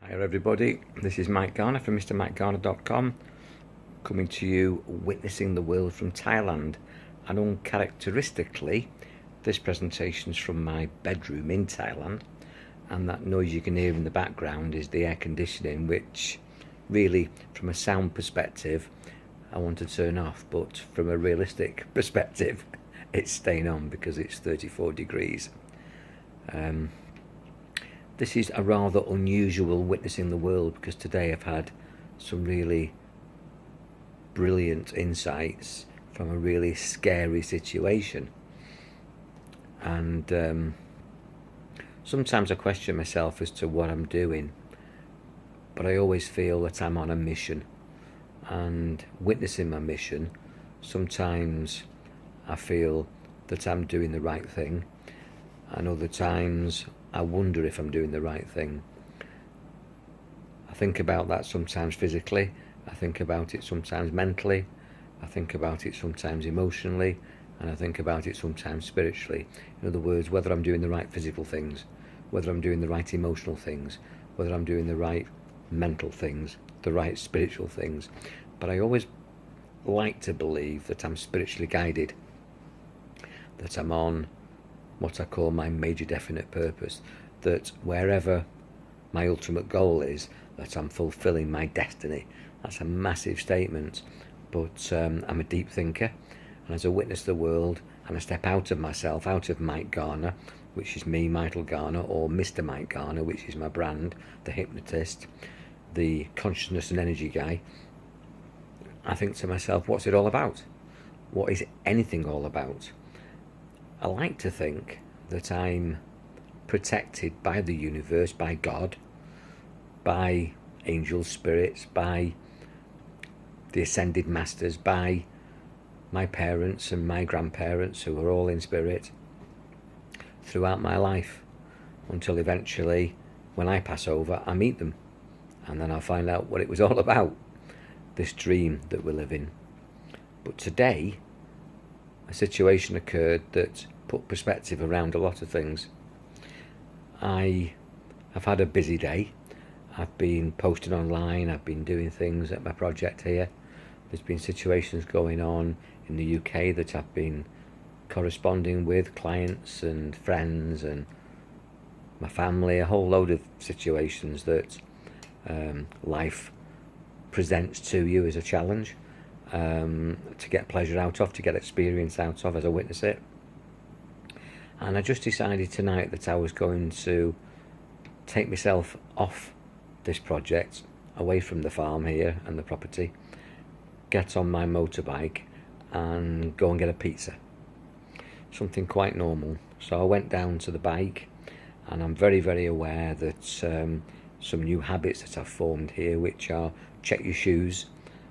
Hi everybody, this is Mike Garner from MrMikeGarner.com, coming to you witnessing the world from Thailand, and uncharacteristically this presentation's from my bedroom in Thailand, and that noise you can hear in the background is the air conditioning, which really from a sound perspective I want to turn off, but from a realistic perspective it's staying on because it's 34 degrees. This is a rather unusual witnessing the world because today I've had some really brilliant insights from a really scary situation, and sometimes I question myself as to what I'm doing, but I always feel that I'm on a mission, and witnessing my mission, sometimes I feel that I'm doing the right thing, and other times I wonder if I'm doing the right thing. I think about that sometimes physically, I think about it sometimes mentally, I think about it sometimes emotionally, and I think about it sometimes spiritually. In other words, whether I'm doing the right physical things, whether I'm doing the right emotional things, whether I'm doing the right mental things, the right spiritual things. But I always like to believe that I'm spiritually guided, that I'm on what I call my major definite purpose, that wherever my ultimate goal is, that I'm fulfilling my destiny. That's a massive statement, but I'm a deep thinker, and as I witness the world and I step out of myself, out of Mike Garner, which is me, Michael Garner, or Mr. Mike Garner, which is my brand, the hypnotist, the consciousness and energy guy, I think to myself, what's it all about? What is anything all about? I like to think that I'm protected by the universe, by God, by angels, spirits, by the ascended masters, by my parents and my grandparents, who are all in spirit, throughout my life, until eventually, when I pass over, I meet them, and then I'll find out what it was all about, this dream that we're living. But today, a situation occurred that put perspective around a lot of things. I have had a busy day. I've been posting online, I've been doing things at my project here. There's been situations going on in the UK that I've been corresponding with, clients and friends and my family, a whole load of situations that life presents to you as a challenge. To get pleasure out of, to get experience out of as I witness it. And I just decided tonight that I was going to take myself off this project, away from the farm here and the property, get on my motorbike and go and get a pizza. Something quite normal. So I went down to the bike, and I'm very, very aware that some new habits that I've formed here, which are check your shoes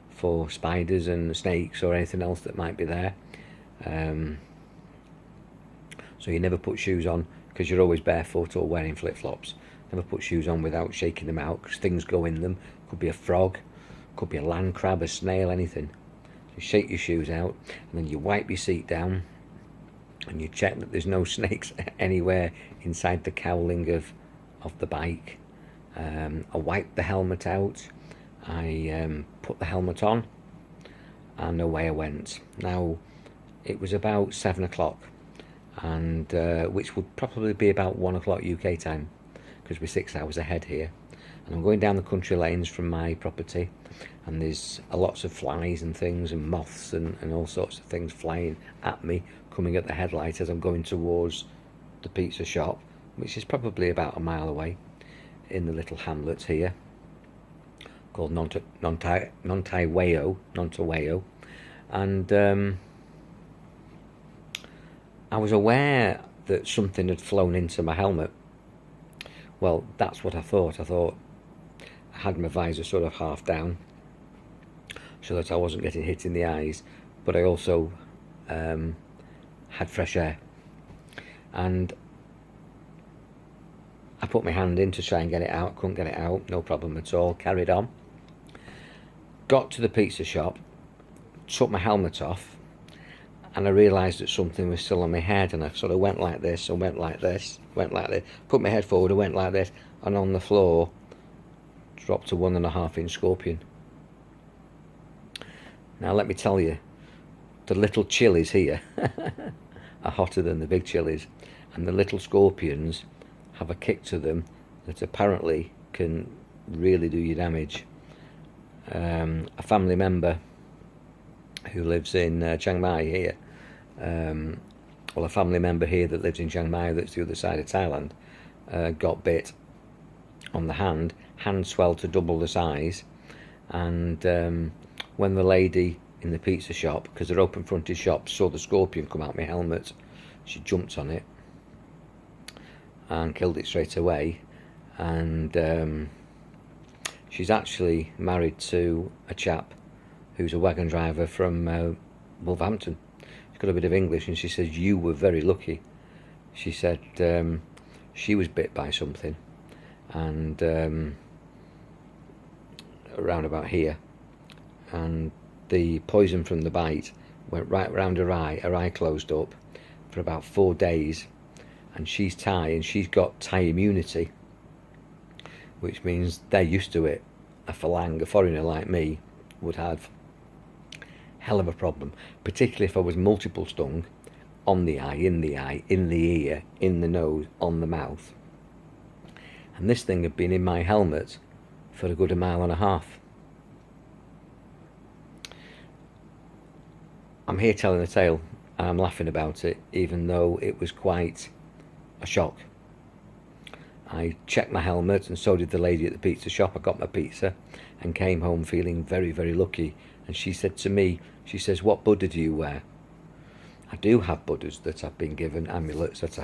for spiders and snakes or anything else that might be there. So you never put shoes on because you're always barefoot or wearing flip-flops. Never put shoes on without shaking them out because things go in them. Could be a frog, could be a land crab, a snail, anything. So shake your shoes out, and then you wipe your seat down and you check that there's no snakes anywhere inside the cowling of the bike. I wiped the helmet out. I put the helmet on, and away I went. Now, it was about 7 o'clock, and which would probably be about 1 o'clock UK time, because we're 6 hours ahead here. And I'm going down the country lanes from my property, and there's lots of flies and things, and moths and all sorts of things flying at me, coming at the headlight as I'm going towards the pizza shop, which is probably about a mile away in the little hamlet here, called Nontaweo, and I was aware that something had flown into my helmet. Well, that's what I thought. I had my visor sort of half down so that I wasn't getting hit in the eyes, but I also had fresh air, and I put my hand in to try and get it out. Couldn't get it out, no problem at all. Carried on. Got to the pizza shop, took my helmet off, and I realised that something was still on my head, and I sort of went like this and went like this, went like this, put my head forward and went like this, and on the floor dropped a 1.5 inch scorpion. Now let me tell you, the little chilies here are hotter than the big chilies, and the little scorpions have a kick to them that apparently can really do you damage. A family member who lives in Chiang Mai here, well, a family member here that lives in Chiang Mai, that's the other side of Thailand, got bit on the hand swelled to double the size, and when the lady in the pizza shop, because they're open fronted shops, saw the scorpion come out my helmet, she jumped on it and killed it straight away. And she's actually married to a chap who's a wagon driver from Wolverhampton. She's got a bit of English, and she says, "You were very lucky." She said she was bit by something, and around about here, and the poison from the bite went right round her eye closed up for about 4 days, and she's Thai, and she's got Thai immunity, which means they're used to it. A foreigner like me would have hell of a problem, particularly if I was multiple stung on the eye, in the ear, in the nose, on the mouth. And this thing had been in my helmet for a good 1.5 miles. I'm here telling the tale, and I'm laughing about it, even though it was quite a shock. I checked my helmet, and so did the lady at the pizza shop. I got my pizza and came home feeling very, very lucky. And she said to me, she says, "What Buddha do you wear?" I do have Buddhas that I've been given, amulets that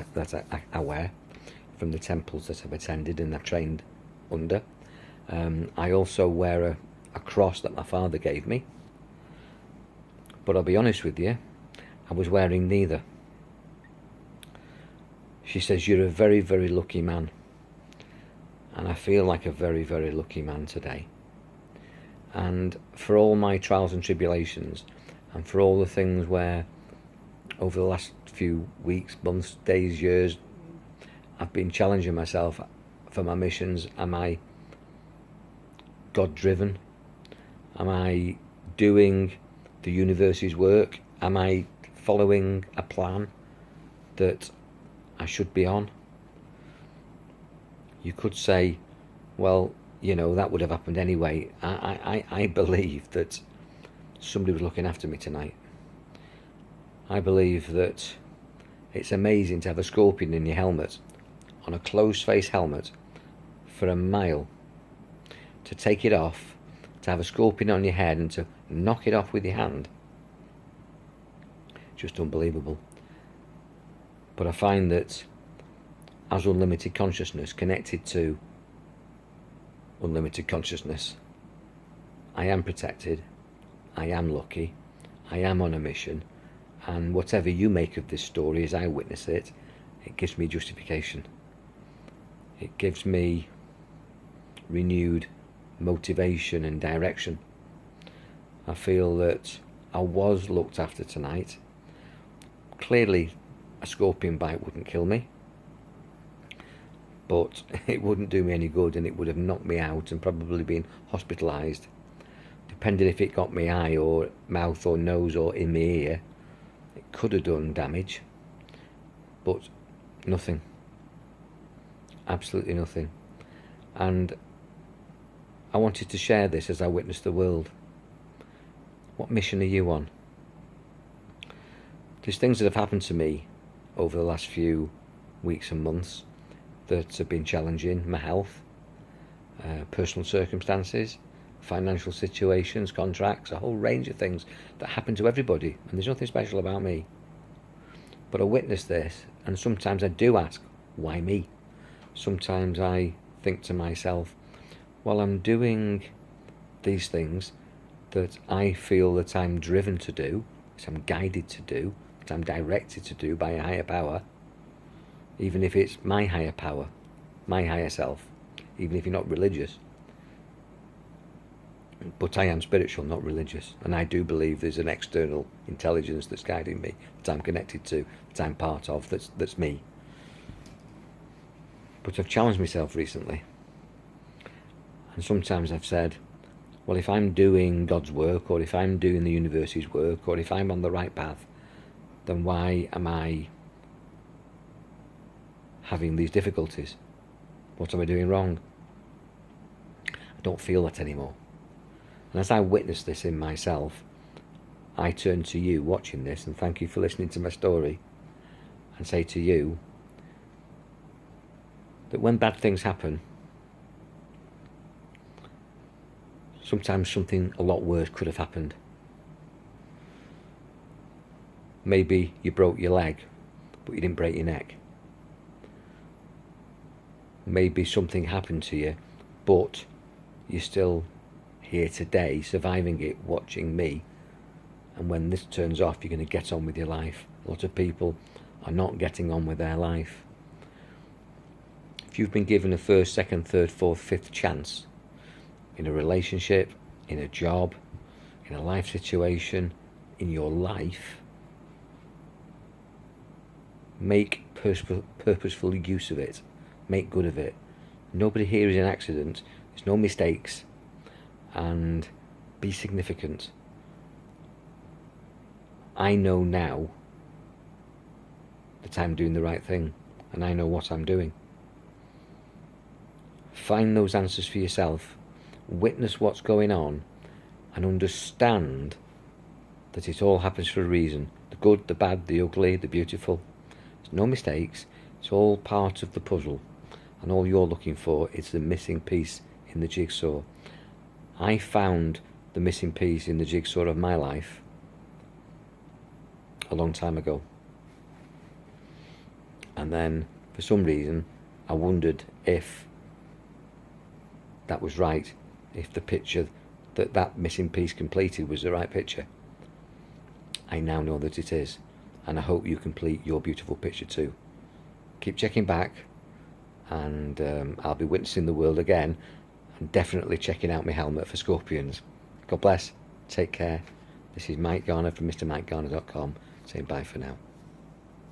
I wear from the temples that I've attended and I've trained under. I also wear a cross that my father gave me. But I'll be honest with you, I was wearing neither. She says, "You're a very, very lucky man." And I feel like a very, very lucky man today. And for all my trials and tribulations, and for all the things where over the last few weeks, months, days, years, I've been challenging myself for my missions. Am I God driven? Am I doing the universe's work? Am I following a plan that I should be on? You could say, well, you know, that would have happened anyway. I believe that somebody was looking after me tonight. I believe that it's amazing to have a scorpion in your helmet, on a closed face helmet, for 1 mile. To take it off, to have a scorpion on your head and to knock it off with your hand. Just unbelievable. But I find that as unlimited consciousness, connected to unlimited consciousness, I am protected, I am lucky, I am on a mission, and whatever you make of this story as I witness it, it gives me justification. It gives me renewed motivation and direction. I feel that I was looked after tonight. Clearly a scorpion bite wouldn't kill me, but it wouldn't do me any good, and it would have knocked me out and probably been hospitalised. Depending if it got my eye or mouth or nose or in my ear, it could have done damage, but nothing. Absolutely nothing. And I wanted to share this as I witnessed the world. What mission are you on? There's things that have happened to me over the last few weeks and months that have been challenging. My health, personal circumstances, financial situations, contracts, a whole range of things that happen to everybody, and there's nothing special about me. But I witness this, and sometimes I do ask, why me? Sometimes I think to myself, well, I'm doing these things that I feel that I'm driven to do, that I'm guided to do, that I'm directed to do by a higher power, even if it's my higher power, my higher self, even if you're not religious. But I am spiritual, not religious, and I do believe there's an external intelligence that's guiding me, that I'm connected to, that I'm part of, that's me. But I've challenged myself recently, And sometimes I've said, well, if I'm doing God's work, or if I'm doing the university's work, or if I'm on the right path, then why am I having these difficulties? What am I doing wrong? I don't feel that anymore. And as I witness this in myself, I turn to you watching this, and thank you for listening to my story, and say to you that when bad things happen, sometimes something a lot worse could have happened. Maybe you broke your leg, but you didn't break your neck. Maybe something happened to you, but you're still here today, surviving it, watching me. And when this turns off, you're going to get on with your life. A lot of people are not getting on with their life. If you've been given a first, second, third, fourth, fifth chance in a relationship, in a job, in a life situation, in your life, make purposeful use of it. Make good of it. Nobody here is an accident. There's no mistakes. And be significant. I know now that I'm doing the right thing, and I know what I'm doing. Find those answers for yourself. Witness what's going on, and understand that it all happens for a reason. The good, the bad, the ugly, the beautiful. There's no mistakes. It's all part of the puzzle, and all you're looking for is the missing piece in the jigsaw. I found the missing piece in the jigsaw of my life a long time ago, and then for some reason I wondered if that was right, if the picture that missing piece completed was the right picture. I now know that it is, and I hope you complete your beautiful picture too. Keep checking back, and I'll be witnessing the world again, and definitely checking out my helmet for scorpions. God bless. Take care. This is Mike Garner from MrMikeGarner.com saying bye for now.